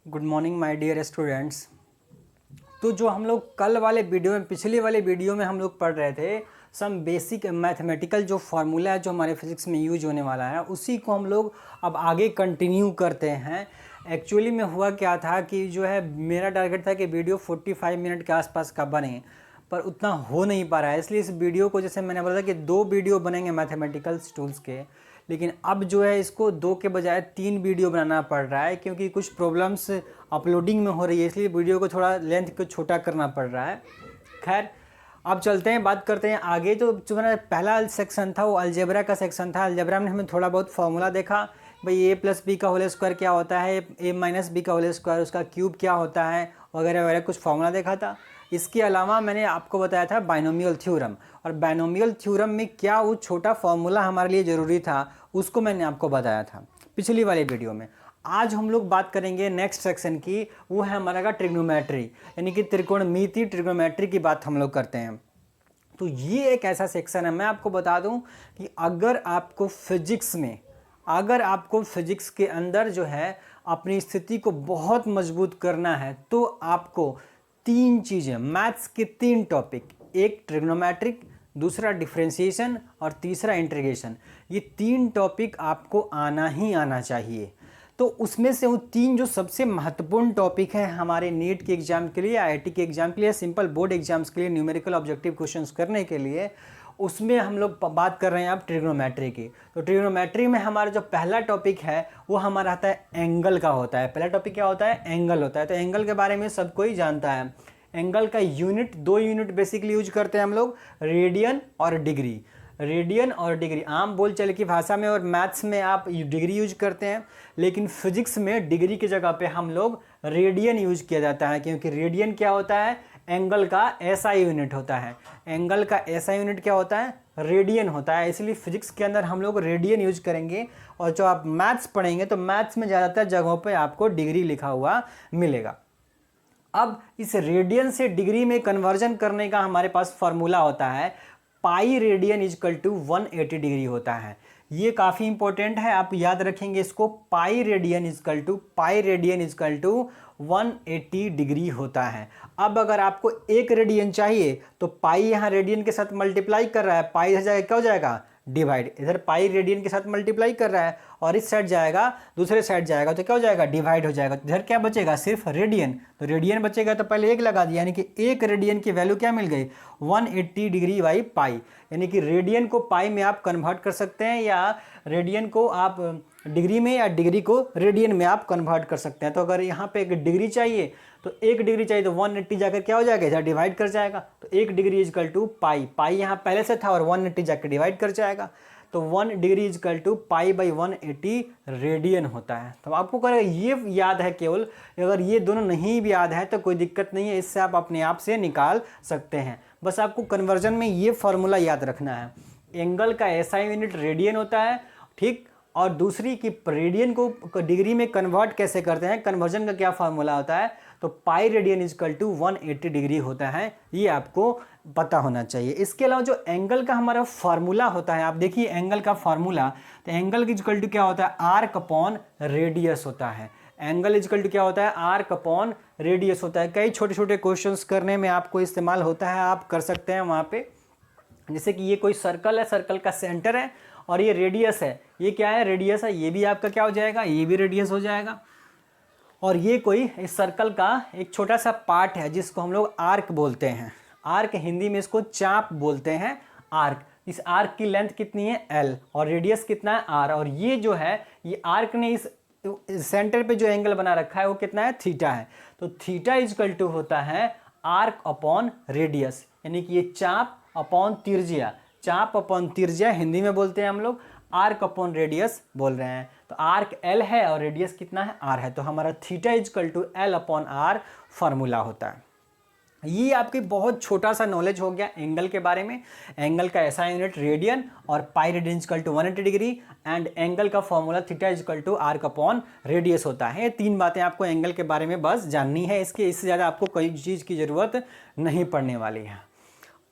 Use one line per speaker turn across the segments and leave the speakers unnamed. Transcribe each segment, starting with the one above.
Good morning my dear students. तो जो हम लोग कल वाले वीडियो में पिछले वाले वीडियो में हम लोग पढ़ रहे थे सम बेसिक मैथमेटिकल जो फार्मूला है जो हमारे फिजिक्स में यूज होने वाला है उसी को हम लोग अब आगे कंटिन्यू करते हैं। एक्चुअली में हुआ क्या था कि जो है मेरा टारगेट था कि वीडियो 45 मिनट के आसपास का बने, पर उतना हो नहीं पा रहा है। इसलिए इस वीडियो को जैसे मैंने बोला था कि 2 वीडियो बनेंगे मैथमेटिकल्स टूल्स के, लेकिन अब जो है इसको 2 के बजाय 3 वीडियो बनाना पड़ रहा है क्योंकि कुछ प्रॉब्लम्स अपलोडिंग में हो रही है, इसलिए वीडियो को थोड़ा लेंथ को छोटा करना पड़ रहा है। खैर अब चलते हैं, बात करते हैं आगे। तो जो मेरा पहला सेक्शन था वो अलजेब्रा का सेक्शन था। अलजेब्रा में हमें थोड़ा बहुत फार्मूला देखा, भाई ए प्लस बी का होल स्क्वायर क्या होता है, ए माइनस बी का होल स्क्वायर उसका क्यूब क्या होता है, वगैरह वगैरह कुछ फार्मूला देखा था। इसके अलावा मैंने आपको बताया था बाइनोमियल थ्योरम, और बाइनोमियल थ्योरम में क्या वो छोटा फार्मूला हमारे लिए ज़रूरी था उसको मैंने आपको बताया था पिछली वाली वीडियो में। आज हम लोग बात करेंगे नेक्स्ट सेक्शन की, वो है हमारा का ट्रिग्नोमेट्री, यानी कि त्रिकोणमिति ट्रिग्नोमेट्री की बात हम लोग करते हैं। तो ये एक ऐसा सेक्शन है, मैं आपको बता दूं कि अगर आपको फिजिक्स के अंदर जो है अपनी स्थिति को बहुत मजबूत करना है तो आपको 3 चीज़ें, मैथ्स के 3 टॉपिक, एक ट्रिग्नोमेट्रिक, दूसरा डिफरेंशिएशन और तीसरा इंटीग्रेशन, ये 3 टॉपिक आपको आना ही आना चाहिए। तो उसमें से वो 3 जो सबसे महत्वपूर्ण टॉपिक हैं हमारे नीट के एग्ज़ाम के लिए, आईआईटी के एग्ज़ाम के लिए, सिंपल बोर्ड एग्जाम्स के लिए, न्यूमेरिकल ऑब्जेक्टिव क्वेश्चंस करने के लिए, उसमें हम लोग बात कर रहे हैं अब ट्रिग्नोमेट्री की। तो ट्रिग्नोमेट्री में हमारा जो पहला टॉपिक है वो हमारा आता है एंगल का होता है। पहला टॉपिक क्या होता है? एंगल होता है। तो एंगल के बारे में सब कोई जानता है। एंगल का यूनिट, 2 यूनिट बेसिकली यूज करते हैं हम लोग, रेडियन और डिग्री। रेडियन और डिग्री आम बोलचाल की भाषा में और मैथ्स में आप डिग्री यूज करते हैं, लेकिन फिजिक्स में डिग्री की जगह पे हम लोग रेडियन यूज किया जाता है, क्योंकि रेडियन क्या होता है? एंगल का एसआई यूनिट होता है। एंगल का एसआई यूनिट क्या होता है? रेडियन होता है। इसलिए फिजिक्स के अंदर हम लोग रेडियन यूज करेंगे, और जो आप मैथ्स पढ़ेंगे तो मैथ्स में ज़्यादातर जगहों पे आपको डिग्री लिखा हुआ मिलेगा। अब इस रेडियन से डिग्री में कन्वर्जन करने का हमारे पास फॉर्मूला होता है, pi radian is equal to 180 degree होता है। ये काफ़ी इंपॉर्टेंट है, आप याद रखेंगे इसको। Pi radian is equal to 180 degree होता है। अब अगर आपको 1 रेडियन चाहिए तो पाई यहाँ रेडियन के साथ मल्टीप्लाई कर रहा है, पाई इधर जाएगा क्या हो जाएगा? डिवाइड। इधर पाई रेडियन के साथ मल्टीप्लाई कर रहा है और इस साइड जाएगा, दूसरे साइड जाएगा तो क्या हो जाएगा? डिवाइड हो जाएगा। इधर क्या बचेगा? सिर्फ रेडियन। तो रेडियन बचेगा तो पहले 1 लगा दिया, यानी कि 1 रेडियन की वैल्यू क्या मिल गई? 180 डिग्री बाई पाई। यानी कि रेडियन को पाई में आप कन्वर्ट कर सकते हैं, या रेडियन को आप डिग्री में, या डिग्री को रेडियन में आप कन्वर्ट कर सकते हैं। तो अगर यहाँ पे 1 डिग्री चाहिए तो 1 डिग्री चाहिए तो 180 जाकर क्या हो जाएगा? इधर डिवाइड कर जाएगा। तो 1 डिग्री इजकल टू पाई, पाई यहाँ पहले से था और 180 जाकर डिवाइड कर जाएगा। तो 1 degree equal to pi by 180 radian होता है। तो आपको अगर ये याद है केवल, अगर ये दोनों नहीं भी याद है तो कोई दिक्कत नहीं है, इससे आप अपने आप से निकाल सकते हैं। बस आपको कन्वर्जन में ये फॉर्मूला याद रखना है। एंगल का एसआई यूनिट रेडियन होता है, ठीक। और दूसरी कि रेडियन को डिग्री में कन्वर्ट कैसे करते हैं, कन्वर्जन का क्या फार्मूला होता है? तो pi radian is equal to 180 degree होता है। ये आपको पता होना चाहिए। इसके अलावा जो एंगल का हमारा फार्मूला होता है, आप देखिए एंगल का फार्मूला, तो एंगल इजकल टू क्या होता है? आर्क अपॉन रेडियस होता है। एंगल इजकल टू क्या होता है? आर्क अपॉन रेडियस होता है। कई छोटे छोटे क्वेश्चंस करने में आपको इस्तेमाल होता है, आप कर सकते हैं वहाँ पे। जैसे कि ये कोई सर्कल है, सर्कल का सेंटर है और ये रेडियस है, ये क्या है? रेडियस है। ये भी आपका क्या हो जाएगा? ये भी रेडियस हो जाएगा। और ये कोई इस सर्कल का एक छोटा सा पार्ट है जिसको हम लोग आर्क बोलते हैं। आर्क, हिंदी में इसको चाप बोलते हैं, आर्क। इस आर्क की लेंथ कितनी है? L, और रेडियस कितना है? R। और ये जो है, ये आर्क ने इस सेंटर पे जो एंगल बना रखा है वो कितना है? थीटा है। तो थीटा इजकल टू होता है आर्क अपॉन रेडियस, यानी कि ये चाप अपॉन तिर्ज्या, चाप अपॉन तिर्ज्या हिंदी में बोलते हैं हम लोग, आर्क अपॉन रेडियस बोल रहे हैं। तो आर्क L है और रेडियस कितना है? R है। तो हमारा theta is equal to L upon R formula होता है। ये आपकी बहुत छोटा सा नॉलेज हो गया एंगल के बारे में। एंगल का ऐसा यूनिट रेडियन, और pi radian is equal to 180 degree, and angle का formula theta is equal to arc upon radius होता है। ये 3 बातें आपको एंगल के बारे में बस जाननी है, इससे ज़्यादा आपको कोई चीज़ की ज़रूरत नहीं पड़ने वाली है।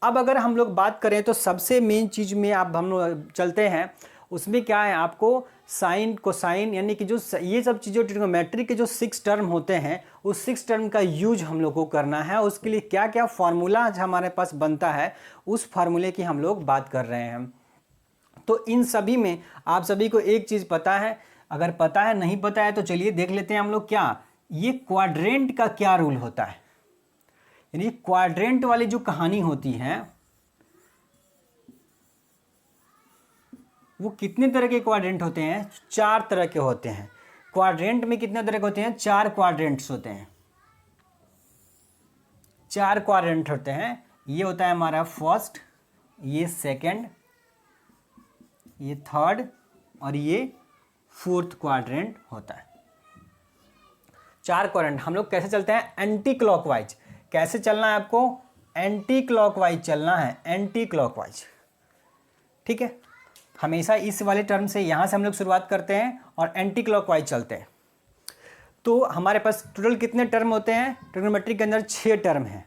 अब अगर हम लोग बात करें तो सबसे मेन चीज़ में आप हम लोग चलते हैं, उसमें क्या है आपको साइन कोसाइन, यानी कि जो ये सब चीज़ें ट्रिग्नोमेट्री के जो 6 टर्म होते हैं उस 6 टर्म का यूज हम लोग को करना है। उसके लिए क्या क्या फार्मूला हमारे पास बनता है उस फार्मूले की हम लोग बात कर रहे हैं। तो इन सभी में आप सभी को एक चीज़ पता है, अगर पता है नहीं पता है तो चलिए देख लेते हैं हम लोग क्या ये क्वाड्रेंट का क्या रूल होता है। यानी क्वाड्रेंट वाली जो कहानी होती है वो कितने तरह के क्वाड्रेंट होते हैं? 4 तरह के होते हैं। क्वाड्रेंट में कितने तरह के होते हैं? 4 क्वाड्रेंट्स होते हैं। 4 क्वाड्रेंट होते हैं। ये होता है हमारा फर्स्ट, ये सेकंड, ये थर्ड और ये फोर्थ क्वाड्रेंट होता है। 4 क्वाड्रेंट। हम लोग कैसे चलते हैं? Anti clockwise. कैसे चलना है आपको? एंटी क्लॉकवाइज चलना है, एंटी क्लॉकवाइज। ठीक है, हमेशा इस वाले टर्म से यहाँ से हम लोग शुरुआत करते हैं और एंटी क्लॉकवाइज चलते हैं। तो हमारे पास टोटल कितने टर्म होते हैं? ट्रिग्नोमेट्री के अंदर 6 टर्म हैं।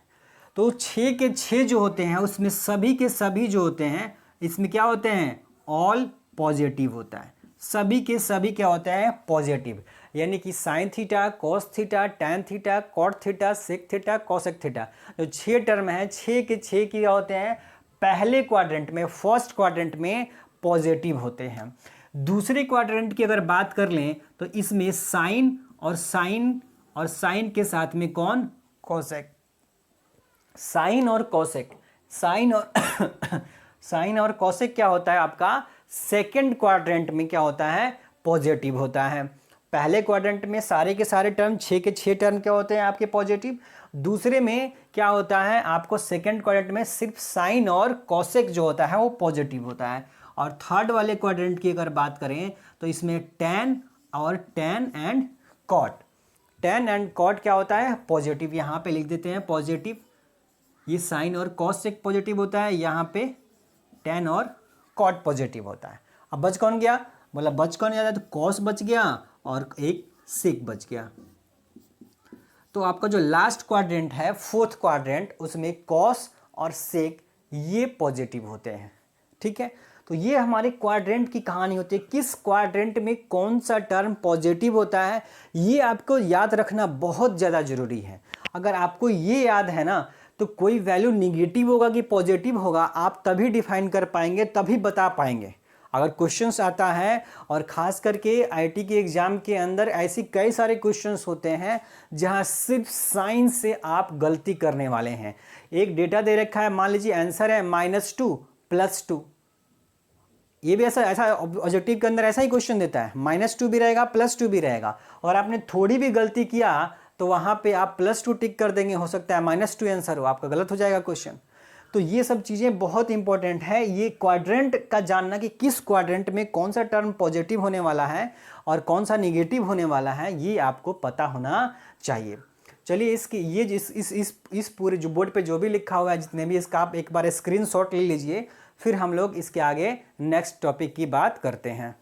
तो 6 के 6 जो होते हैं उसमें सभी के सभी जो होते हैं इसमें क्या होते हैं? ऑल पॉजिटिव होता है। सभी के सभी क्या होता है? पॉजिटिव। यानी कि sine theta, cos theta, tan theta, cot theta, sec theta, cosec theta, जो 6 टर्म हैं 6 के 6 क्या होते हैं? पहले क्वाड्रेंट में, फर्स्ट क्वाड्रेंट में पॉजिटिव होते हैं। दूसरे क्वाड्रेंट की अगर बात कर लें तो इसमें साइन और साइन के साथ में कौन? कॉसेक। साइन और कॉसेक, साइन और साइन और कॉसेक क्या होता है आपका? सेकंड क्वाड्रेंट में क्या होता है? पॉजिटिव होता है। पहले क्वाड्रेंट में सारे के सारे टर्म 6 के 6 टर्म क्या होते हैं आपके? पॉजिटिव। दूसरे में क्या होता है आपको? सेकंड क्वाड्रेंट में सिर्फ साइन और कॉसेक जो होता है वो पॉजिटिव होता है। और थर्ड वाले क्वाड्रेंट की अगर बात करें तो इसमें टैन और tan and cot, tan and cot क्या होता है? पॉजिटिव। यहाँ पे लिख देते हैं पॉजिटिव। ये साइन और कॉस सेक पॉजिटिव होता है, यहाँ पे टैन और कॉट पॉजिटिव होता है। अब बच कौन गया? बोला बच कौन गया? तो कॉस बच गया और एक सेक बच गया। तो आपका जो लास्ट क्वाड्रेंट है, फोर्थ क्वाड्रेंट, उसमें कॉस और सेक ये पॉजिटिव होते हैं। ठीक है, तो ये हमारे क्वाड्रेंट की कहानी होती है। किस क्वाड्रेंट में कौन सा टर्म पॉजिटिव होता है ये आपको याद रखना बहुत ज़्यादा ज़रूरी है। अगर आपको ये याद है ना तो कोई वैल्यू निगेटिव होगा कि पॉजिटिव होगा आप तभी डिफाइन कर पाएंगे, तभी बता पाएंगे। अगर क्वेश्चंस आता है और ख़ास करके आईटी के एग्ज़ाम के अंदर ऐसी कई सारे क्वेश्चंस होते हैं जहां सिर्फ साइन से आप गलती करने वाले हैं। एक डेटा दे रखा है, मान लीजिए आंसर है -2 +2, ये भी ऐसा ऑब्जेक्टिव के अंदर ऐसा ही क्वेश्चन देता है, -2 भी रहेगा +2 भी रहेगा, और आपने थोड़ी भी गलती किया तो वहां पे आप +2 टिक कर देंगे, हो सकता है -2 आंसर हो, आपका गलत हो जाएगा क्वेश्चन। तो ये सब चीज़ें बहुत इंपॉर्टेंट है, ये क्वाड्रेंट का जानना कि किस क्वाड्रेंट में कौन सा टर्म पॉजिटिव होने वाला है और कौन सा निगेटिव होने वाला है, ये आपको पता होना चाहिए। चलिए इसकी ये इस पूरे जो बोर्ड पे जो भी लिखा हुआ है, जितने भी, इसका आप एक बार स्क्रीनशॉट ले लीजिए, फिर हम लोग इसके आगे नेक्स्ट टॉपिक की बात करते हैं।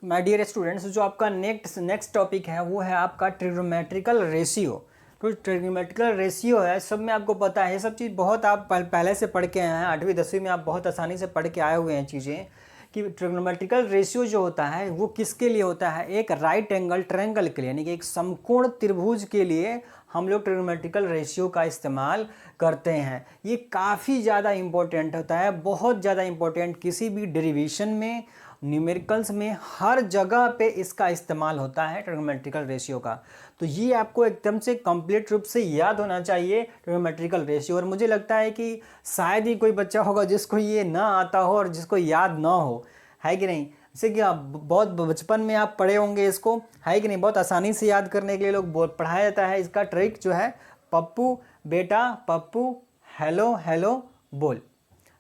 माय डियर स्टूडेंट्स, जो आपका नेक्स्ट टॉपिक है वो है आपका ट्रिग्नोमेट्रिकल रेशियो। तो ट्रिग्नोमेट्रिकल रेशियो है, सब में आपको पता है, ये सब चीज़ बहुत आप पहले से पढ़ के आए हैं, 8वीं 10वीं में आप बहुत आसानी से पढ़ के आए हुए हैं चीज़ें, कि ट्रिग्नोमेट्रिकल रेशियो जो होता है वो किसके लिए होता है? एक राइट एंगल ट्रायंगल के लिए, यानी कि एक समकोण त्रिभुज के लिए हम लोग ट्रिग्नोमेट्रिकल रेशियो का इस्तेमाल करते हैं। ये काफ़ी ज़्यादा इम्पोर्टेंट होता है, बहुत ज़्यादा इम्पोर्टेंट, किसी भी डेरिवेशन में, न्यूमेरिकल्स में, हर जगह पे इसका इस्तेमाल होता है ट्रिग्नोमेट्रिकल रेशियो का। तो ये आपको एकदम से कंप्लीट रूप से याद होना चाहिए ट्रिग्नोमेट्रिकल रेशियो। और मुझे लगता है कि शायद ही कोई बच्चा होगा जिसको ये ना आता हो और जिसको याद ना हो, है कि नहीं? जैसे कि आप बहुत बचपन में आप पढ़े होंगे इसको, है कि नहीं? बहुत आसानी से याद करने के लिए लोग पढ़ाया जाता है। इसका ट्रिक जो है, पप्पू बेटा पप्पू हेलो हेलो बोल।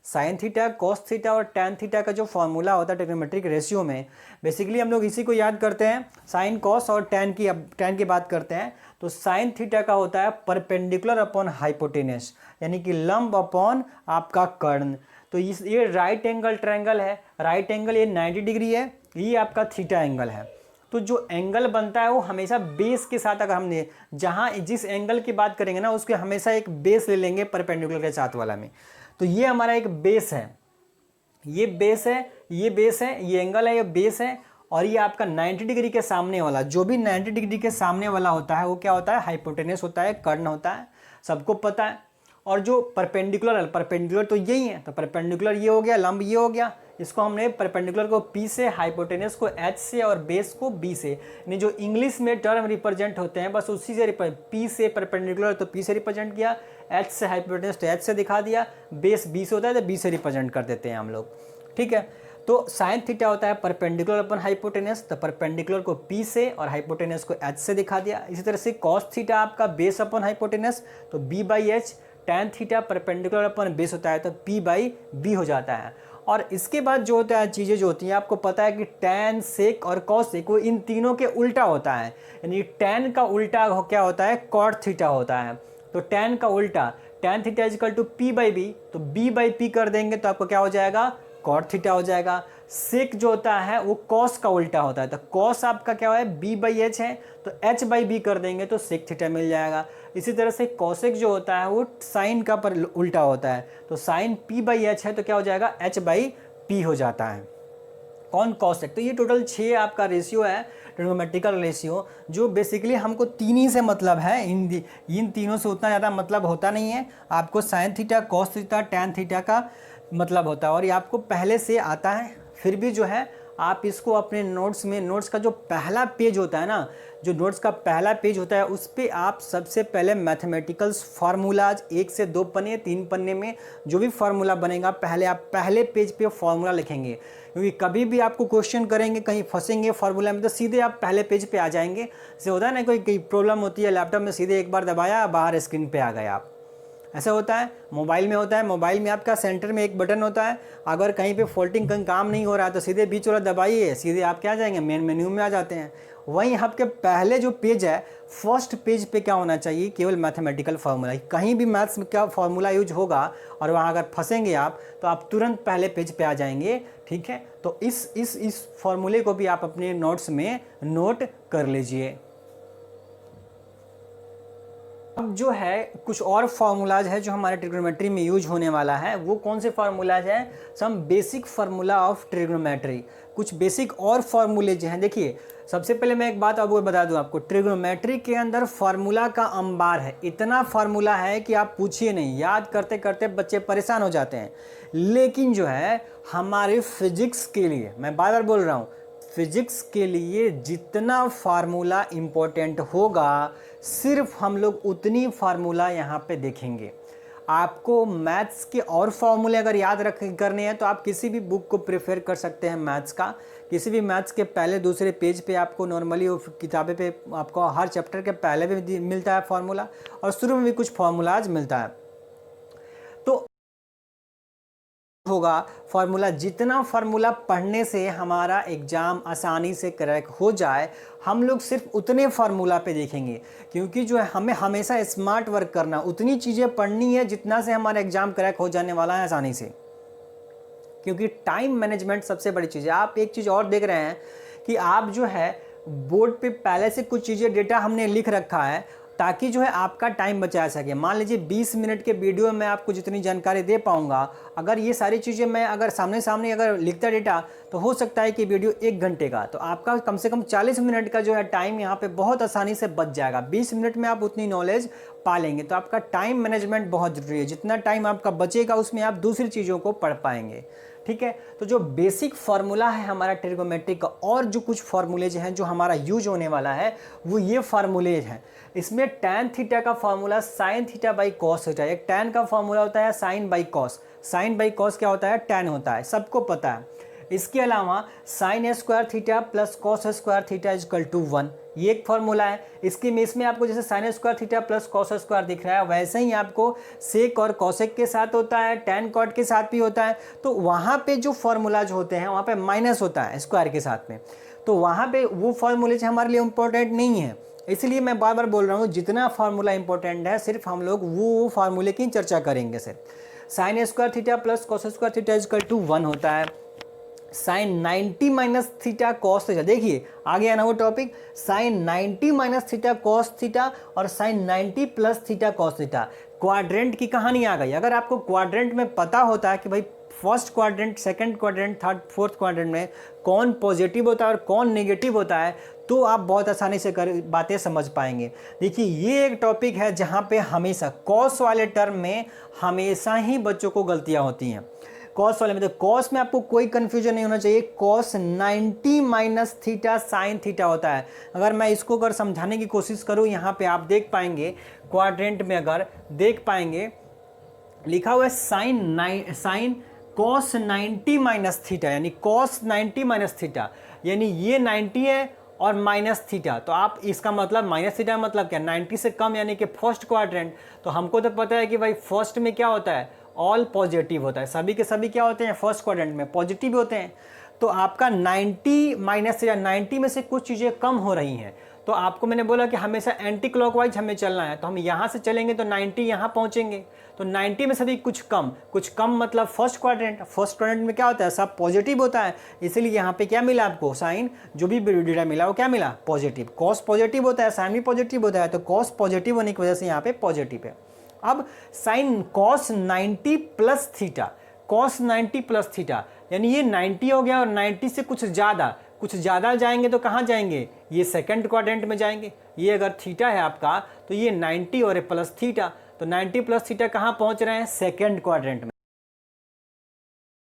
साइन थीटा, कॉस थीटा और टैन थीटा का जो फॉर्मूला होता है ट्रिग्नोमेट्रिक रेशियो में, बेसिकली हम लोग इसी को याद करते हैं। साइन, कॉस और टैन की बात करते हैं तो साइन थीटा का होता है परपेंडिकुलर अपॉन हाइपोटेनस, यानी कि लंब अपॉन आपका कर्ण। तो ये राइट एंगल ट्रायंगल है, राइट एंगल ये 90 डिग्री है, ये आपका थीटा एंगल है। तो जो एंगल बनता है वो हमेशा बेस के साथ, अगर हमने जहाँ जिस एंगल की बात करेंगे ना उसके हमेशा एक बेस ले लेंगे परपेंडिकुलर के साथ वाला में। तो ये हमारा एक बेस है, ये बेस है, ये बेस है, ये एंगल है, ये बेस है, और ये आपका 90 डिग्री के सामने वाला, जो भी 90 डिग्री के सामने वाला होता है वो क्या होता है, हाइपोटेनस होता है, कर्ण होता है, सबको पता है। और जो परपेंडिकुलर है, परपेंडिकुलर तो यही है, तो परपेंडिकुलर ये हो गया, लंब ये हो गया, इसको हमने परपेंडिकुलर को P से, हाइपोटेनस को H से और बेस को B से, यानी जो इंग्लिश में टर्म रिप्रेजेंट होते हैं बस उसी से, P से परपेंडिकुलर तो P से रिप्रेजेंट किया, H से हाइपोटेनस तो H से दिखा दिया, बेस B से होता है तो B से रिप्रेजेंट कर देते हैं हम लोग, ठीक है। तो साइन थीटा होता है परपेंडिकुलर अपन हाइपोटेनस, तो परपेंडिकुलर को P से और हाइपोटेनस को H से दिखा दिया। इसी तरह से कॉस थीटा आपका बेस अपन हाइपोटेनस तो B/H, tan theta perpendicular upon base होता है तो P/B हो जाता है। और इसके बाद जो होता है चीज़ें जो होती हैं, आपको पता है कि टैन, सेक और कॉसेक वो इन तीनों के उल्टा होता है, यानी टैन का उल्टा क्या होता है, कॉट थीटा होता है। तो टैन का उल्टा, tan theta is equal to P/B, तो B/P कर देंगे तो आपको क्या हो जाएगा, कॉट थीटा हो जाएगा। सेक जो होता है वो कॉस का उल्टा होता है, तो कॉस आपका क्या है, B/H है, तो H/B कर देंगे तो सेक थीटा मिल जाएगा। इसी तरह से कॉसेक जो होता है वो साइन का पर उल्टा होता है, तो साइन P/H है तो क्या हो जाएगा, H/P हो जाता है। कौन, कॉसेक। तो ये टोटल 6 आपका रेशियो है, ट्रिग्नोमेट्रिकल रेशियो, जो बेसिकली हमको तीन ही से मतलब है, इन तीनों से उतना ज़्यादा मतलब होता नहीं है। आपको sign theta, cos theta, tan theta का मतलब होता है और ये आपको पहले से आता है। फिर भी जो है आप इसको अपने नोट्स में, नोट्स का जो पहला पेज होता है ना, जो नोट्स का पहला पेज होता है उस पर आप सबसे पहले मैथमेटिकल्स फार्मूलाज 1 से 2 पन्ने, 3 पन्ने में जो भी फार्मूला बनेगा पहले आप पहले पेज पे फार्मूला लिखेंगे, क्योंकि कभी भी आपको क्वेश्चन करेंगे कहीं फंसेंगे फार्मूला में तो सीधे आप पहले पेज पे आ जाएंगे। जैसे होता है ना, कोई प्रॉब्लम होती है लैपटॉप में, सीधे एक बार दबाया बाहर स्क्रीन पे आ गए आप, ऐसा होता है। मोबाइल में होता है, मोबाइल में आपका सेंटर में एक बटन होता है, अगर कहीं पे फोल्डिंग कहीं काम नहीं हो रहा है तो सीधे बीच वाला दबाइए, सीधे आप क्या आ जाएंगे, मेन मेन्यू में आ जाते हैं। वहीं आपके पहले जो पेज है, फर्स्ट पेज पे क्या होना चाहिए, केवल मैथमेटिकल फार्मूला। कहीं भी मैथ्स में क्या फार्मूला यूज होगा और वहाँ अगर फंसेंगे आप तो आप तुरंत पहले पेज पे आ जाएंगे, ठीक है। तो इस फार्मूले को भी आप अपने नोट्स में नोट कर लीजिए। अब जो है कुछ और फार्मूलाज है जो हमारे ट्रिग्नोमेट्री में यूज होने वाला है, वो कौन से फार्मूलाज हैं, some basic formula of trigonometry. कुछ बेसिक और फार्मूले जो हैं, देखिए सबसे पहले मैं एक बात अब वो बता दूं आपको, ट्रिग्नोमेट्री के अंदर फार्मूला का अंबार है, इतना फार्मूला है कि आप पूछिए नहीं, याद करते करते बच्चे परेशान हो जाते हैं। लेकिन जो है हमारे फिजिक्स के लिए, मैं बार बार बोल रहा हूँ, फिजिक्स के लिए जितना फार्मूला इम्पोर्टेंट होगा सिर्फ हम लोग उतनी फार्मूला यहाँ पे देखेंगे। आपको मैथ्स के और फार्मूले अगर याद करने हैं तो आप किसी भी बुक को प्रेफर कर सकते हैं मैथ्स का, किसी भी मैथ्स के पहले दूसरे पेज पे आपको नॉर्मली वो किताबें पे आपको हर चैप्टर के पहले भी मिलता है फार्मूला, और शुरू में भी कुछ फार्मूलाज मिलता है। तो होगा फार्मूला, जितना फार्मूला पढ़ने से हमारा एग्जाम आसानी से क्रैक हो जाए, हम लोग सिर्फ उतने फार्मूला पे देखेंगे, क्योंकि जो है हमें हमेशा स्मार्ट वर्क करना, उतनी चीज़ें पढ़नी है जितना से हमारा एग्जाम क्रैक हो जाने वाला है आसानी से, क्योंकि टाइम मैनेजमेंट सबसे बड़ी चीज़ है। आप एक चीज़ और देख रहे हैं कि आप जो है बोर्ड पे पहले से कुछ चीज़ें डेटा हमने लिख रखा है ताकि जो है आपका टाइम बचा सके। मान लीजिए 20 मिनट के वीडियो में आपको जितनी जानकारी दे पाऊंगा, अगर ये सारी चीज़ें मैं अगर सामने सामने अगर लिखता डेटा तो हो सकता है कि वीडियो 1 घंटे का, तो आपका कम से कम 40 मिनट का जो है टाइम यहाँ पे बहुत आसानी से बच जाएगा। 20 मिनट में आप उतनी नॉलेज पा लेंगे। तो आपका टाइम मैनेजमेंट बहुत ज़रूरी है, जितना टाइम आपका बचेगा उसमें आप दूसरी चीज़ों को पढ़ पाएंगे, ठीक है। तो जो बेसिक फार्मूला है हमारा ट्रिग्नोमेट्री का, और जो कुछ फार्मूलेज हैं जो हमारा यूज होने वाला है वो ये फार्मूलेज हैं। इसमें टैन थीटा का formula sine theta by cos theta, एक टैन का फार्मूला होता है sine by cos, sine by cos क्या होता है, टैन होता है, सबको पता है। इसके अलावा sine square theta plus cos square theta is equal to 1, ये एक फार्मूला है। इसमें आपको जैसे sine square theta plus cos square दिख रहा है, वैसे ही आपको सेक और कॉसेक के साथ होता है, टैन कॉट के साथ भी होता है। तो वहाँ पे जो फार्मूलाज होते हैं वहाँ पे माइनस होता है स्क्वायर के साथ में, तो वहाँ पे वो फार्मूलेज हमारे लिए इम्पोर्टेंट नहीं है। इसलिए मैं बार बार बोल रहा हूँ, जितना फार्मूला इंपॉर्टेंट है सिर्फ हम लोग वो फार्मूले की चर्चा करेंगे। सिर्फ sine square theta plus cos square theta is equal to 1 होता है। Sine 90 minus theta cos theta, देखिए आ गया ना वो topic, sine 90 minus theta cos theta और sine 90 plus theta cos theta. Quadrant की कहानी आ गई। अगर आपको क्वाड्रेंट में पता होता है कि भाई first quadrant, second quadrant, third fourth quadrant में कौन पॉजिटिव होता है और कौन नेगेटिव होता है, तो आप बहुत आसानी से बातें समझ पाएंगे। देखिए ये एक टॉपिक है जहाँ पे हमेशा कॉस वाले टर्म में हमेशा ही बच्चों को गलतियाँ होती हैं। कॉस वाले में, तो कॉस में आपको कोई कंफ्यूजन नहीं होना चाहिए। Cos 90 minus theta sine theta होता है। अगर मैं इसको अगर समझाने की कोशिश करूँ, यहाँ पे आप देख पाएंगे क्वाड्रेंट में, अगर देख पाएंगे लिखा हुआ है साइन कॉस 90 माइनस थीटा, यानी कॉस 90 माइनस थीटा, यानी ये 90 है और माइनस थीटा, तो आप इसका मतलब माइनस थीटा मतलब क्या, 90 से कम, यानी कि फर्स्ट क्वाड्रेंट। तो हमको तो पता है कि भाई फर्स्ट में क्या होता है, ऑल पॉजिटिव होता है, सभी के सभी क्या होते हैं फर्स्ट क्वाड्रेंट में पॉजिटिव होते हैं। तो आपका 90 माइनस थीटा, 90 में से कुछ चीज़ें कम हो रही हैं, तो आपको मैंने बोला कि हमेशा एंटी क्लॉकवाइज हमें चलना है। तो हम यहाँ से चलेंगे तो 90 यहाँ पहुँचेंगे, तो 90 में से भी कुछ कम मतलब फर्स्ट क्वाड्रेंट में क्या होता है, सब पॉजिटिव होता है। इसीलिए यहाँ पे क्या मिला आपको, साइन जो भी डेटा मिला वो क्या मिला, पॉजिटिव। कॉस पॉजिटिव होता है, साइन भी पॉजिटिव होता है, तो कॉस पॉजिटिव होने की वजह से यहाँ पे पॉजिटिव है। अब sine cos 90 plus theta, cos 90 plus theta, यानी ये 90 हो गया और 90 से कुछ ज़्यादा जाएंगे तो कहाँ जाएंगे, ये सेकंड क्वाड्रेंट में जाएंगे। ये अगर थीटा है आपका तो ये 90 और प्लस थीटा, तो 90 प्लस थीटा कहाँ पहुँच रहे हैं, सेकंड क्वाड्रेंट में।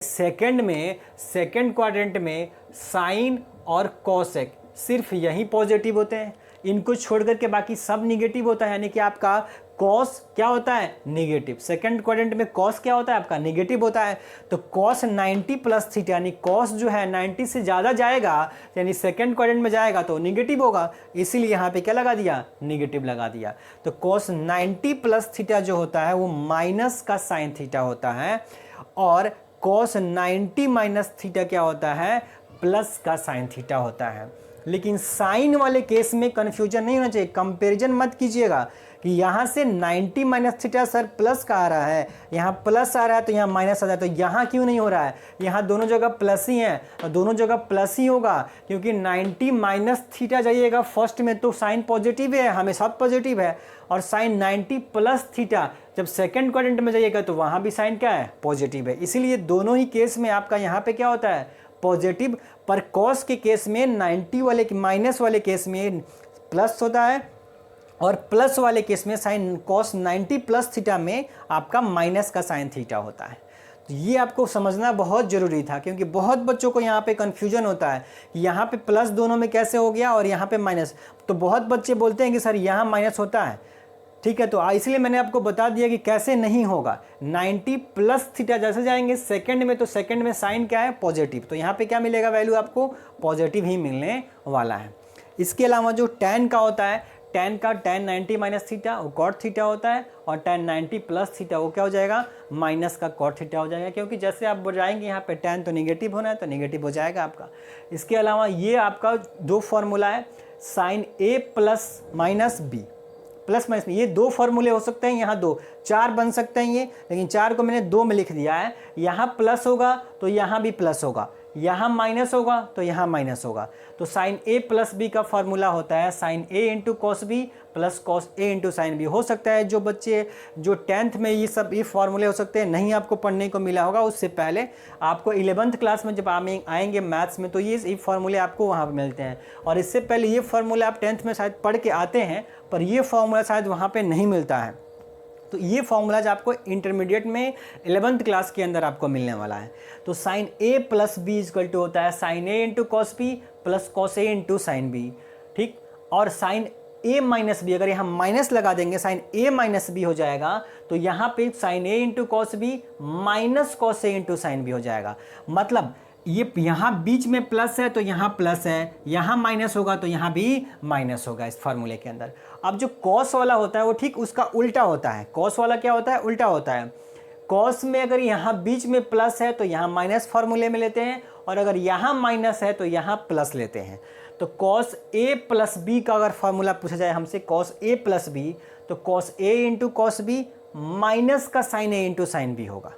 सेकंड क्वाड्रेंट में साइन और कॉसेक सिर्फ यही पॉजिटिव होते हैं, इनको छोड़ करके बाकी सब निगेटिव होता है। यानी कि आपका कॉस क्या होता है, नेगेटिव। सेकंड क्वाड्रेंट में कॉस क्या होता है आपका, नेगेटिव होता है। तो कॉस 90 प्लस थीटा, यानी कॉस जो है 90 से ज़्यादा जाएगा, यानी सेकंड क्वाड्रेंट में जाएगा तो नेगेटिव होगा, इसीलिए यहाँ पे क्या लगा दिया, नेगेटिव लगा दिया। तो कॉस 90 प्लस थीटा जो होता है वो माइनस का साइन थीटा होता है, और कॉस 90 माइनस थीटा क्या होता है, प्लस का साइन थीटा होता है। लेकिन साइन वाले केस में कन्फ्यूजन नहीं होना चाहिए, कंपैरिजन मत कीजिएगा कि यहाँ से 90 माइनस थीटा सर प्लस का आ रहा है, यहाँ प्लस आ रहा है तो यहाँ माइनस आ रहा है, तो यहाँ क्यों नहीं हो रहा है, यहाँ दोनों जगह प्लस ही है, और दोनों जगह प्लस ही होगा, क्योंकि 90 माइनस थीटा जाइएगा फर्स्ट में तो साइन पॉजिटिव है, हमें सब पॉजिटिव है, और साइन 90 प्लस थीटा जब सेकेंड क्वाड्रेंट में जाइएगा तो वहाँ भी साइन क्या है, पॉजिटिव है। इसीलिए दोनों ही केस में आपका यहाँ पे क्या होता है, पॉजिटिव। पर कॉस के केस में 90 वाले माइनस वाले केस में प्लस होता है, और प्लस वाले केस में साइन कॉस 90 प्लस थीटा में आपका माइनस का साइन थीटा होता है। तो ये आपको समझना बहुत ज़रूरी था, क्योंकि बहुत बच्चों को यहाँ पे कन्फ्यूजन होता है कि यहाँ पे प्लस दोनों में कैसे हो गया और यहाँ पे माइनस। तो बहुत बच्चे बोलते हैं कि सर यहाँ माइनस होता है, ठीक है, तो इसलिए मैंने आपको बता दिया कि कैसे नहीं होगा। 90 प्लस थीटा जैसे जाएंगे सेकंड में, तो सेकंड में साइन क्या है, पॉजिटिव, तो यहाँ पे क्या मिलेगा वैल्यू आपको, पॉजिटिव ही मिलने वाला है। इसके अलावा जो tan का होता है, tan का tan 90 माइनस थीटा वो कॉट थीटा होता है, और tan 90 प्लस थीटा वो क्या हो जाएगा, माइनस का कॉट थीटा हो जाएगा, क्योंकि जैसे आप बढ़ाएंगे यहाँ पे tan तो निगेटिव होना है तो निगेटिव हो जाएगा आपका। इसके अलावा ये आपका दो फॉर्मूला है, sine A plus minus B, plus minus में ये दो फॉर्मूले हो सकते हैं, यहाँ दो चार बन सकते हैं ये, लेकिन चार को मैंने दो में लिख दिया है। यहाँ प्लस होगा तो यहाँ भी प्लस होगा, यहाँ माइनस होगा तो यहाँ माइनस होगा। तो साइन A प्लस बी का फॉर्मूला होता है sine A into cos B plus cos A into sine B. हो सकता है जो बच्चे जो 10th में ये फॉर्मूले हो सकते हैं नहीं आपको पढ़ने को मिला होगा, उससे पहले आपको 11th क्लास में जब आएंगे मैथ्स में तो ये फॉर्मूले आपको वहाँ पर मिलते हैं, और इससे पहले ये फॉर्मूले आप 10th में शायद पढ़ के आते हैं, पर ये फॉर्मूला शायद वहाँ पर नहीं मिलता है। तो ये फॉर्मूलाज आपको इंटरमीडिएट में 11th क्लास के अंदर आपको मिलने वाला है। तो sine A plus B equal to होता है sine A into cos B plus cos A into sine B, ठीक। और साइन A माइनस बी, अगर यहाँ माइनस लगा देंगे साइन A माइनस बी हो जाएगा, तो यहाँ पे sine A into cos B minus cos A into sine B हो जाएगा। मतलब ये यहाँ बीच में प्लस है तो यहाँ प्लस है, यहाँ माइनस होगा तो यहाँ भी माइनस होगा इस फार्मूले के अंदर। अब जो कॉस वाला होता है वो ठीक उसका उल्टा होता है। कॉस वाला क्या होता है, उल्टा होता है। कॉस में अगर यहाँ बीच में प्लस है तो यहाँ माइनस फार्मूले में लेते हैं, और अगर यहाँ माइनस है तो यहाँ प्लस लेते हैं। तो कॉस A प्लस बी का अगर फार्मूला पूछा जाए हमसे कॉस A प्लस बी, तो cos A into cos B minus का sine A into sine B होगा।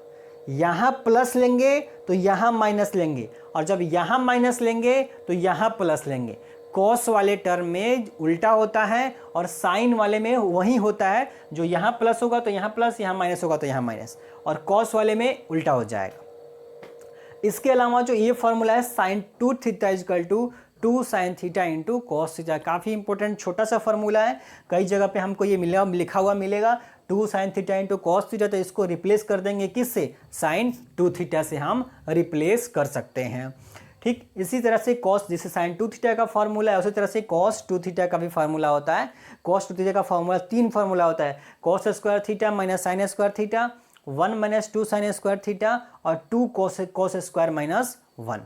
यहाँ प्लस लेंगे तो यहाँ माइनस लेंगे, और जब यहाँ माइनस लेंगे तो यहाँ प्लस लेंगे। कॉस वाले टर्म में उल्टा होता है और साइन वाले में वही होता है, जो यहाँ प्लस होगा तो यहाँ प्लस, यहाँ माइनस होगा तो यहाँ माइनस, और कॉस वाले में उल्टा हो जाएगा। इसके अलावा जो ये फॉर्मूला है sine 2 theta is equal to 2 sine theta into cos theta, काफ़ी इंपॉर्टेंट छोटा सा फॉर्मूला है, कई जगह पे हमको ये लिखा हुआ मिलेगा 2 sine theta into cos theta, तो इसको रिप्लेस कर देंगे किससे, साइन 2 थीटा से हम रिप्लेस कर सकते हैं। ठीक, इसी तरह से कॉस, जैसे साइन 2 थीटा का फॉर्मूला है उसी तरह से कॉस 2 थीटा का भी फार्मूला होता है। कॉस 2 थीटा का फॉर्मूला 3 फार्मूला होता है, cos square theta minus sign square theta, 1 minus 2 sign square theta, और 2 cos square minus 1,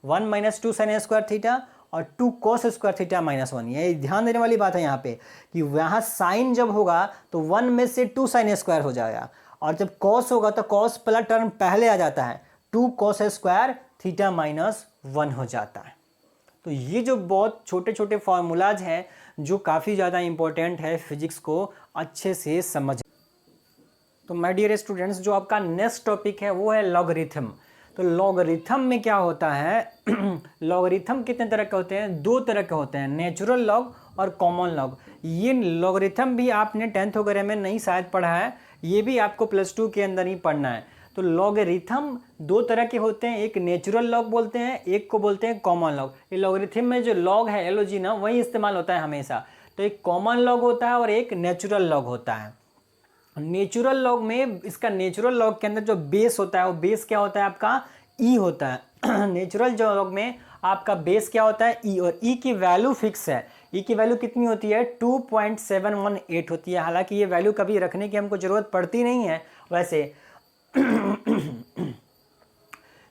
1 minus 2 sign square theta और 2 कॉस स्क्वायर थीटा माइनस 1। ये ध्यान देने वाली बात है यहाँ पे कि यहाँ साइन जब होगा तो 1 में से 2 साइन स्क्वायर हो जाएगा, और जब कॉस होगा तो कॉस वाला टर्म पहले आ जाता है, 2 कॉस स्क्वायर थीटा माइनस 1 हो जाता है। तो ये जो बहुत छोटे छोटे फार्मूलाज हैं जो काफ़ी ज़्यादा इंपॉर्टेंट है फिजिक्स को अच्छे से समझ। तो माय डियर स्टूडेंट्स, जो आपका नेक्स्ट टॉपिक है वो है लॉगरिथम। तो लॉगरिथम में क्या होता है लॉगरिथम कितने तरह के होते हैं, 2 तरह के होते हैं, नेचुरल लॉग और कॉमन लॉग। ये लॉगरिथम भी आपने 10th वगैरह में नहीं शायद पढ़ा है, ये भी आपको +2 के अंदर ही पढ़ना है। तो लॉगरिथम 2 तरह के होते हैं, एक नेचुरल लॉग बोलते हैं, एक को बोलते हैं कॉमन लॉग। ये लॉगरिथम में जो लॉग है LOG ना, वही इस्तेमाल होता है हमेशा। तो एक कॉमन लॉग होता है और एक नेचुरल लॉग होता है। नेचुरल लॉग में, इसका नेचुरल लॉग के अंदर जो बेस होता है वो बेस क्या होता है आपका, ई होता है। नेचुरल जो लॉग में आपका बेस क्या होता है, ई, और ई की वैल्यू फिक्स है। ई की वैल्यू कितनी होती है, 2.718 होती है। हालांकि ये वैल्यू कभी रखने की हमको ज़रूरत पड़ती नहीं है वैसे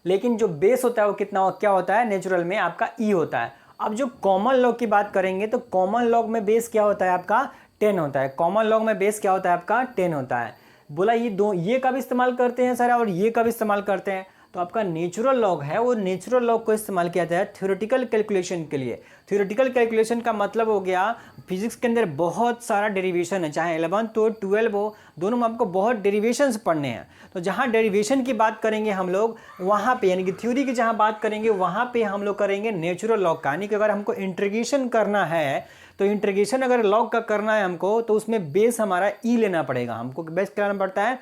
लेकिन जो बेस होता है वो कितना क्या होता है, नेचुरल में आपका ई होता है। अब जो कॉमन लॉग की बात करेंगे तो कॉमन लॉग में बेस क्या होता है आपका, 10 होता है। कॉमन लॉग में बेस क्या होता है आपका, 10 होता है। बोला ये कब इस्तेमाल करते हैं सर, और ये कब इस्तेमाल करते हैं, तो आपका नेचुरल लॉग है वो नेचुरल लॉग को इस्तेमाल किया जाता है थ्योरेटिकल कैलकुलेशन के लिए। थ्योरेटिकल कैलकुलेशन का मतलब हो गया फिजिक्स के अंदर बहुत सारा डेरिवेशन है, चाहे 11th हो 12 हो, दोनों में आपको बहुत डेरिवेशंस पढ़ने हैं। तो जहाँ डेरिवेशन की बात करेंगे हम लोग वहाँ पे, यानी कि थ्योरी की जहाँ बात करेंगे वहाँ पे हम लोग करेंगे नेचुरल लॉग का। यानी कि अगर हमको इंटीग्रेशन करना है तो इंटीग्रेशन अगर लॉग का करना है हमको, तो उसमें बेस हमारा ई लेना पड़ेगा। हमको बेस क्या लेना पड़ता है,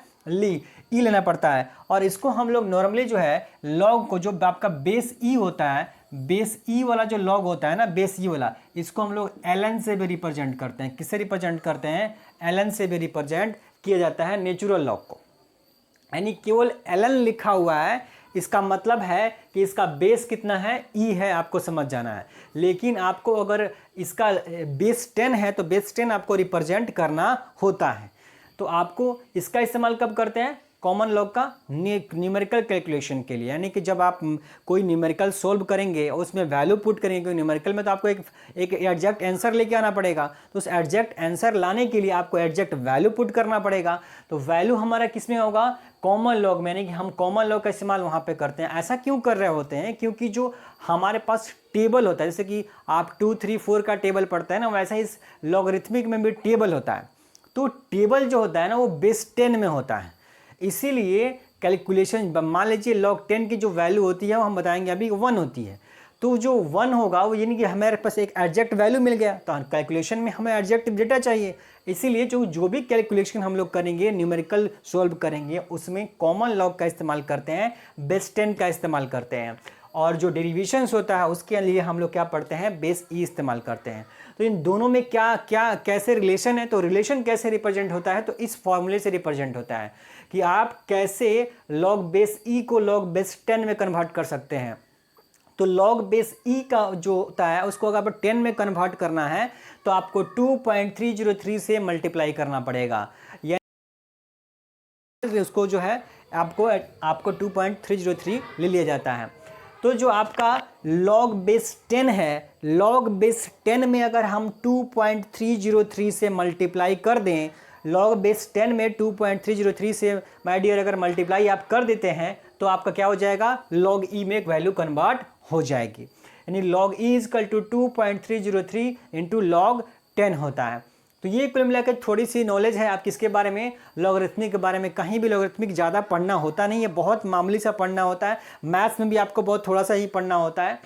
ई लेना पड़ता है। और इसको हम लोग नॉर्मली जो है लॉग को, जो आपका बेस ई होता है, बेस ई वाला जो लॉग होता है ना, बेस ई वाला, इसको हम लोग ln से भी रिप्रेजेंट करते हैं। किससे रिप्रेजेंट करते हैं, ln से भी रिप्रेजेंट किया जाता है नेचुरल लॉग को। यानी केवल ln लिखा हुआ है, इसका मतलब है कि इसका बेस कितना है, ई है, आपको समझ जाना है। लेकिन आपको अगर इसका बेस 10 है तो बेस 10 आपको रिप्रेजेंट करना होता है। तो आपको इसका इस्तेमाल कब करते हैं, कॉमन लॉग का न्यूमेरिकल कैलकुलेशन के लिए। यानी कि जब आप कोई न्यूमेरिकल सोल्व करेंगे और उसमें वैल्यू पुट करेंगे, क्योंकि न्यूमेरिकल में तो आपको एक एग्जैक्ट आंसर लेके आना पड़ेगा। तो उस एग्जैक्ट आंसर लाने के लिए आपको एग्जैक्ट वैल्यू पुट करना पड़ेगा। तो वैल्यू हमारा किस में होगा, कॉमन लॉग में। यानी कि हम कॉमन लॉग का इस्तेमाल वहाँ पे करते हैं। ऐसा क्यों कर रहे होते हैं, क्योंकि जो हमारे पास टेबल होता है, जैसे कि आप 2, 3, 4 का टेबल पढ़ते हैं ना, वैसा ही इस लॉगरिथमिक में भी टेबल होता है। तो टेबल जो होता है ना वो बेस 10 में होता है। इसीलिए कैलकुलेशन, मान लीजिए log 10 की जो वैल्यू होती है वो हम बताएंगे अभी 1 होती है। तो जो 1 होगा वो, यानी कि हमारे पास एक एग्जैक्ट वैल्यू मिल गया, तो कैलकुलेशन में हमें एग्जैक्ट डेटा चाहिए। इसीलिए जो भी कैलकुलेशन हम लोग करेंगे, न्यूमेरिकल सॉल्व करेंगे, उसमें कॉमन लॉग का इस्तेमाल करते हैं, बेस 10 का इस्तेमाल करते हैं। और जो डेरिवेशंस होता है उसके लिए हम लोग क्या पढ़ते हैं, बेस ई इस्तेमाल करते हैं। तो इन दोनों में कैसे रिलेशन है, तो रिलेशन कैसे रिप्रेजेंट होता है, तो इस फॉर्मूले से रिप्रेजेंट होता है कि आप कैसे लॉग बेस ई को लॉग बेस 10 में कन्वर्ट कर सकते हैं। तो लॉग बेस ई का जो होता है उसको अगर आपको 10 में कन्वर्ट करना है तो आपको 2.303 से मल्टीप्लाई करना पड़ेगा। यानी उसको जो है आपको 2.303 ले लिया जाता है। तो जो आपका log बेस 10 है, log बेस 10 में अगर हम 2.303 से मल्टीप्लाई कर दें, log बेस 10 में 2.303 से माय डियर अगर मल्टीप्लाई आप कर देते हैं तो आपका क्या हो जाएगा, log e में एक वैल्यू कन्वर्ट हो जाएगी। यानी log e equal to 2.303 into log 10 होता है। तो ये कुल मिलाकर थोड़ी सी नॉलेज है आप किसके बारे में, लॉगरिथमिक के बारे में। कहीं भी लॉगरिथमिक ज़्यादा पढ़ना होता नहीं है, बहुत मामूली सा पढ़ना होता है। मैथ्स में भी आपको बहुत थोड़ा सा ही पढ़ना होता है।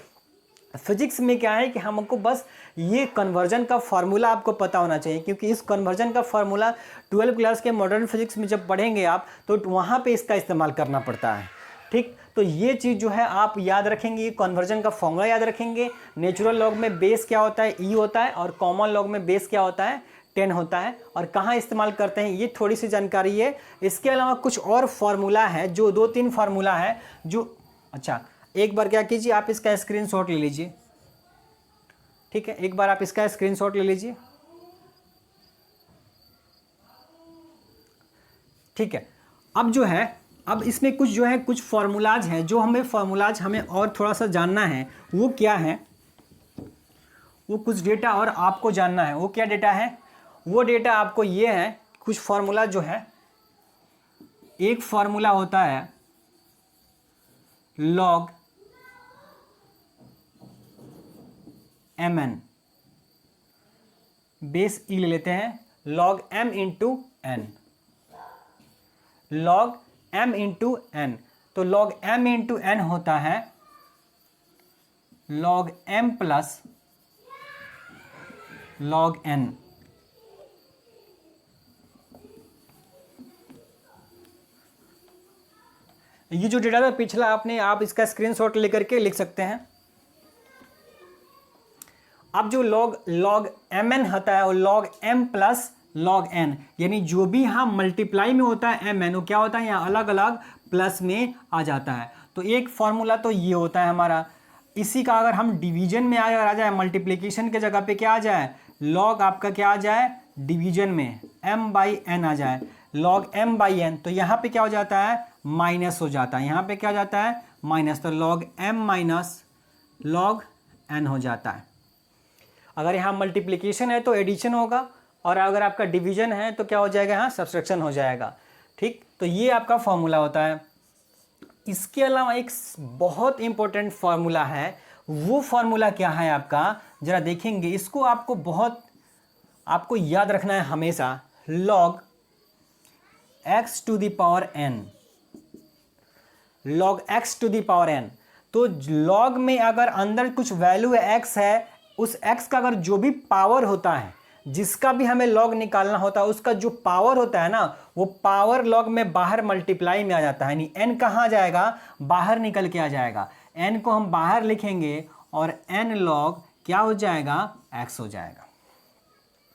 फिजिक्स में क्या है कि हमको बस ये कन्वर्जन का फार्मूला आपको पता होना चाहिए, क्योंकि इस कन्वर्जन का फार्मूला 12वीं क्लास के मॉडर्न फिजिक्स में जब पढ़ेंगे आप तो वहाँ पे इसका इस्तेमाल करना पड़ता है। ठीक, तो ये चीज़ जो है आप याद रखेंगे, ये कन्वर्जन का फॉर्मूला याद रखेंगे। नेचुरल लॉग में बेस क्या होता है, ई होता है, और कॉमन लॉग में बेस क्या होता है, 10 होता है, और कहाँ इस्तेमाल करते हैं ये थोड़ी सी जानकारी है। इसके अलावा कुछ और फार्मूला है, जो 2-3 फार्मूला है जो, अच्छा एक बार क्या कीजिए, आप इसका स्क्रीनशॉट ले लीजिए। ठीक है, एक बार आप इसका स्क्रीनशॉट ले लीजिए। ठीक है, अब जो है, अब इसमें कुछ जो है कुछ फार्मूलाज हैं, जो हमें और थोड़ा सा जानना है। वो क्या है, वो कुछ डेटा और आपको जानना है। वो क्या डेटा है, वो डेटा आपको ये है, कुछ फार्मूला जो है, एक फार्मूला होता है log mn, बेस ई ले लेते हैं, log m into N, log m into N. तो log m इंटू एन होता है log m plus log n। ये जो डेटा था पिछला, आप इसका स्क्रीनशॉट लेकर के लिख सकते हैं। अब जो log mn होता है वो log m plus log n, यानी जो भी यहाँ मल्टीप्लाई में होता है mn, वो क्या होता है यहाँ अलग अलग प्लस में आ जाता है। तो एक फॉर्मूला तो ये होता है हमारा। इसी का अगर हम डिवीजन में आ जाए, मल्टीप्लिकेशन के जगह पे क्या आ जाए, log आपका क्या आ जाए, डिवीजन में m/n आ जाए, log m/n। तो यहाँ पे क्या हो जाता है, माइनस हो जाता है, यहाँ पे क्या हो जाता है, माइनस। तो log m minus log n हो जाता है। अगर यहाँ मल्टीप्लिकेशन है तो एडिशन होगा, और अगर आपका डिवीजन है तो क्या हो जाएगा, यहाँ सब्सट्रैक्शन हो जाएगा। ठीक, तो ये आपका फॉर्मूला होता है। इसके अलावा एक बहुत इंपॉर्टेंट फार्मूला है। वो फार्मूला क्या है आपका, जरा देखेंगे इसको, आपको याद रखना है हमेशा, log x to the power n, log x to the power n। तो log में अगर अंदर कुछ वैल्यू है, x है, उस x का अगर जो भी पावर होता है, जिसका भी हमें log निकालना होता है, उसका जो पावर होता है ना, वो पावर log में बाहर मल्टीप्लाई में आ जाता है, यानी n कहाँ जाएगा, बाहर निकल के आ जाएगा। n को हम बाहर लिखेंगे और n log क्या हो जाएगा, x हो जाएगा।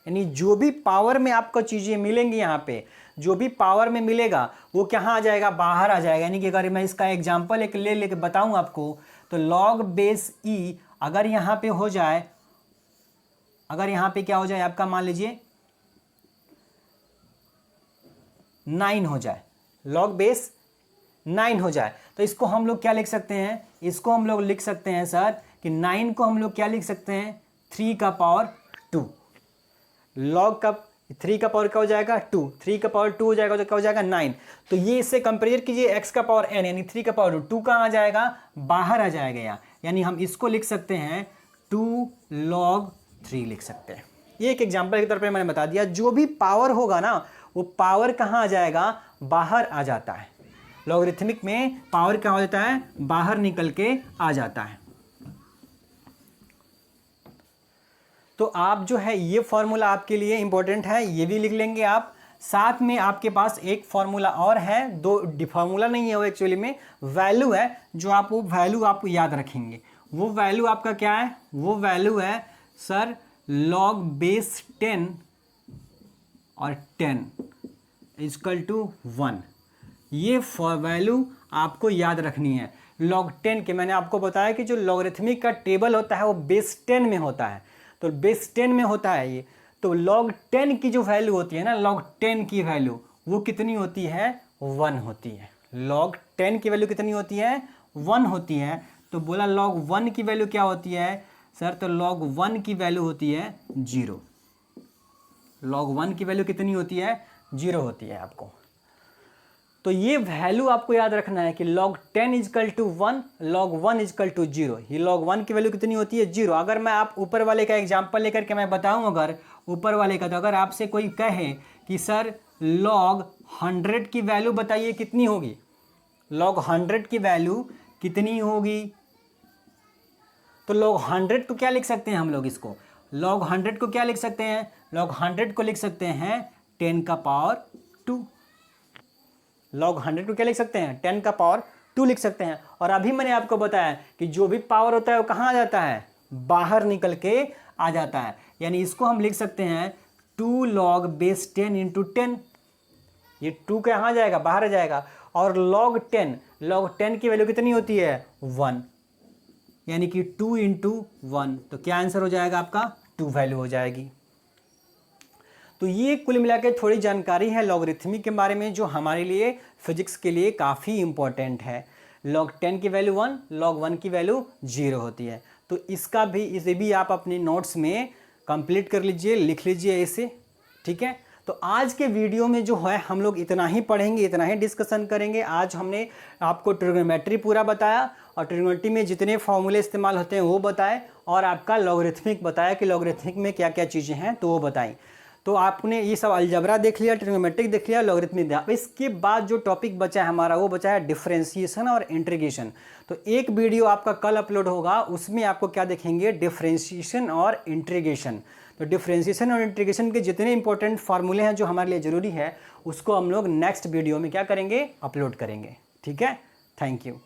यानी जो भी पावर में आपको चीज़ें मिलेंगी, यहाँ पे जो भी पावर में मिलेगा वो कहाँ आ जाएगा, बाहर आ जाएगा। यानी कि अगर मैं इसका एग्जाम्पल एक लेके बताऊँ आपको, तो log बेस e अगर यहाँ पे हो जाए, अगर यहाँ पे क्या हो जाए आपका, मान लीजिए 9 हो जाए, log बेस 9 हो जाए, तो इसको हम लोग क्या लिख सकते हैं, इसको हम लोग लिख सकते हैं सर कि 9 को हम लोग क्या लिख सकते हैं, 3 का पावर 2। log का 3 का पावर क्या हो जाएगा, 2, 3 का पावर 2 हो जाएगा तो क्या हो जाएगा, 9। तो ये इससे कंपेयर कीजिए, x का पावर n यानी 3 का पावर 2 कहाँ आ जाएगा, बाहर आ जाएगा यहाँ। यानी हम इसको लिख सकते हैं 2 log 3 लिख सकते हैं। ये एक एग्जांपल के तौर पे मैंने बता दिया। जो भी पावर होगा ना, वो पावर कहाँ आ जाएगा, बाहर आ जाता है। लॉगरिथमिक में पावर क्या हो जाता है, बाहर निकल के आ जाता है। तो आप जो है ये फॉर्मूला आपके लिए इंपॉर्टेंट है, ये भी लिख लेंगे आप। साथ में आपके पास एक फॉर्मूला और है, दो फॉर्मूला नहीं है वो, एक्चुअली में वैल्यू है, जो आप वो वैल्यू आप याद रखेंगे। वो वैल्यू आपका क्या है, वो वैल्यू है सर log बेस 10 और 10 इक्वल टू 1। ये वैल्यू आपको याद रखनी है। log 10 के मैंने आपको बताया कि जो लॉगरिथमिक का टेबल होता है वो बेस 10 में होता है, तो बेस 10 में होता है ये। तो log 10 की जो वैल्यू होती है ना, log 10 की वैल्यू वो कितनी होती है, 1 होती है। log 10 की वैल्यू कितनी होती है, 1 होती है। तो बोला log 1 की वैल्यू क्या होती है सर, तो log 1 की वैल्यू होती है 0। log 1 की वैल्यू कितनी होती है, 0 होती है आपको। तो ये वैल्यू आपको याद रखना है कि log 10 equal to 1, log 1 equal to 0। ये log 1 की वैल्यू कितनी होती है, 0। अगर मैं आप ऊपर वाले का एग्जांपल लेकर के मैं बताऊं, अगर ऊपर वाले का। तो अगर आपसे कोई कहे कि सर log 100 की वैल्यू बताइए कितनी होगी, log 100 की वैल्यू कितनी होगी, तो log 100 को क्या लिख सकते हैं हम लोग, इसको log 100 को क्या लिख सकते हैं, log 100 को लिख सकते हैं 10 का पावर 2। log 100 को क्या लिख सकते हैं, 10 का पावर 2 लिख सकते हैं। और अभी मैंने आपको बताया कि जो भी पावर होता है वो कहाँ आ जाता है, बाहर निकल के आ जाता है। यानी इसको हम लिख सकते हैं 2 log बेस 10 इंटू 10। ये 2 कहाँ जाएगा, बाहर आ जाएगा। और log 10 की वैल्यू कितनी होती है, 1, यानी कि 2 इंटू 1। तो क्या आंसर हो जाएगा आपका, 2 वैल्यू हो जाएगी। तो ये कुल मिला के थोड़ी जानकारी है लॉगरिथमिक के बारे में, जो हमारे लिए फिजिक्स के लिए काफ़ी इंपॉर्टेंट है। log 10 की वैल्यू 1, log 1 की वैल्यू 0 होती है। तो इसे भी आप अपने नोट्स में कंप्लीट कर लीजिए, लिख लीजिए इसे, ठीक है। तो आज के वीडियो में जो है हम लोग इतना ही पढ़ेंगे, इतना ही डिस्कशन करेंगे। आज हमने आपको ट्रिग्नोमेट्री पूरा बताया और ट्रिग्नोमेट्री में जितने फॉर्मूले इस्तेमाल होते हैं वो बताए, और आपका लॉगरिथमिक बताया कि लॉगरिथमिक में क्या क्या चीज़ें हैं तो वो बताई। तो आपने ये सब अलजबरा देख लिया, ट्रिग्नोमेट्रिक देख लिया, लॉगरिथमिक देखा। इसके बाद जो टॉपिक बचा है हमारा वो बचा है डिफरेंशिएशन और इंटीग्रेशन। तो एक वीडियो आपका कल अपलोड होगा, उसमें आपको क्या देखेंगे, डिफरेंशिएशन और इंटीग्रेशन। तो डिफरेंशिएशन और इंटीग्रेशन के जितने इंपॉर्टेंट फार्मूले हैं जो हमारे लिए ज़रूरी है, उसको हम लोग नेक्स्ट वीडियो में क्या करेंगे, अपलोड करेंगे, ठीक है। Thank you.